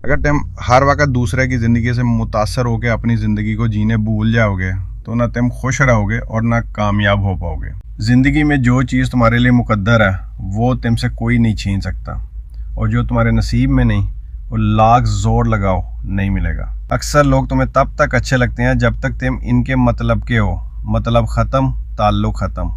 अगर तुम हर वक्त दूसरे की ज़िंदगी से मुतासर होकर अपनी ज़िंदगी को जीने भूल जाओगे तो ना तुम खुश रहोगे और ना कामयाब हो पाओगे। ज़िंदगी में जो चीज़ तुम्हारे लिए मुकद्दर है वो तुमसे कोई नहीं छीन सकता, और जो तुम्हारे नसीब में नहीं वो लाख जोर लगाओ नहीं मिलेगा। अक्सर लोग तुम्हें तब तक अच्छे लगते हैं जब तक तुम इनके मतलब के हो। मतलब ख़त्म, ताल्लुक़ ख़त्म।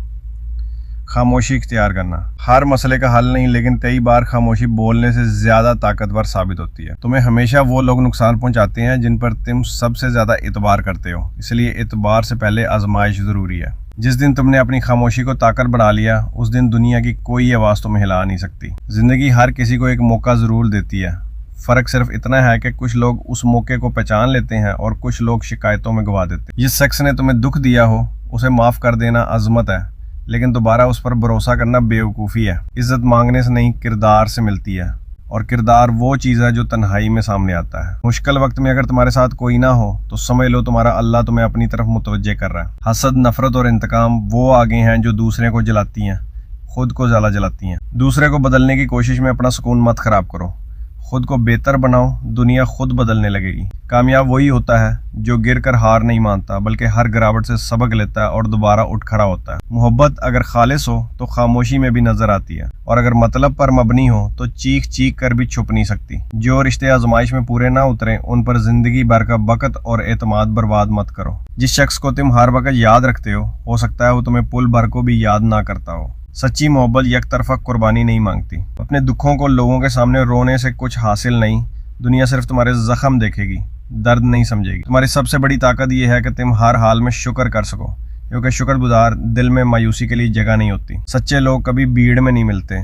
खामोशी इख्तियार करना हर मसले का हल नहीं, लेकिन कई बार खामोशी बोलने से ज़्यादा ताकतवर साबित होती है। तुम्हें हमेशा वो लोग नुकसान पहुंचाते हैं जिन पर तुम सबसे ज़्यादा एतबार करते हो, इसलिए एतबार से पहले आजमाइश ज़रूरी है। जिस दिन तुमने अपनी खामोशी को ताकत बढ़ा लिया उस दिन दुनिया की कोई आवाज़ तुम्हें हिला नहीं सकती। ज़िंदगी हर किसी को एक मौका ज़रूर देती है, फ़र्क सिर्फ इतना है कि कुछ लोग उस मौके को पहचान लेते हैं और कुछ लोग शिकायतों में गवा देते हैं। जिस शख्स ने तुम्हें दुख दिया हो उसे माफ़ कर देना अज़मत है, लेकिन दोबारा उस पर भरोसा करना बेवकूफ़ी है। इज़्ज़त मांगने से नहीं, किरदार से मिलती है, और किरदार वो चीज़ है जो तन्हाई में सामने आता है। मुश्किल वक्त में अगर तुम्हारे साथ कोई ना हो तो समझ लो तुम्हारा अल्लाह तुम्हें अपनी तरफ मुतवज्जे कर रहा है। हसद, नफरत और इंतकाम वो आगे हैं जो दूसरे को जलाती हैं, खुद को ज़्यादा जलाती हैं। दूसरे को बदलने की कोशिश में अपना सुकून मत ख़राब करो, खुद को बेहतर बनाओ, दुनिया खुद बदलने लगेगी। कामयाब वही होता है जो गिर कर हार नहीं मानता, बल्कि हर गिरावट से सबक लेता है और दोबारा उठ खड़ा होता है। मोहब्बत अगर खालिस हो तो खामोशी में भी नजर आती है, और अगर मतलब पर मबनी हो तो चीख चीख कर भी छुप नहीं सकती। जो रिश्ते आजमाइश में पूरे ना उतरे उन पर जिंदगी भर का वक़्त और एतमाद बर्बाद मत करो। जिस शख्स को तुम हर वक्त याद रखते हो सकता है वो तुम्हें पुल भर को भी याद ना करता हो। सच्ची मोहब्बत एक तरफा कुर्बानी नहीं मांगती। अपने दुखों को लोगों के सामने रोने से कुछ हासिल नहीं, दुनिया सिर्फ तुम्हारे जख्म देखेगी, दर्द नहीं समझेगी। तुम्हारी सबसे बड़ी ताकत यह है कि तुम हर हाल में शुक्र कर सको, क्योंकि शुक्रगुजार दिल में मायूसी के लिए जगह नहीं होती। सच्चे लोग कभी भीड़ में नहीं मिलते,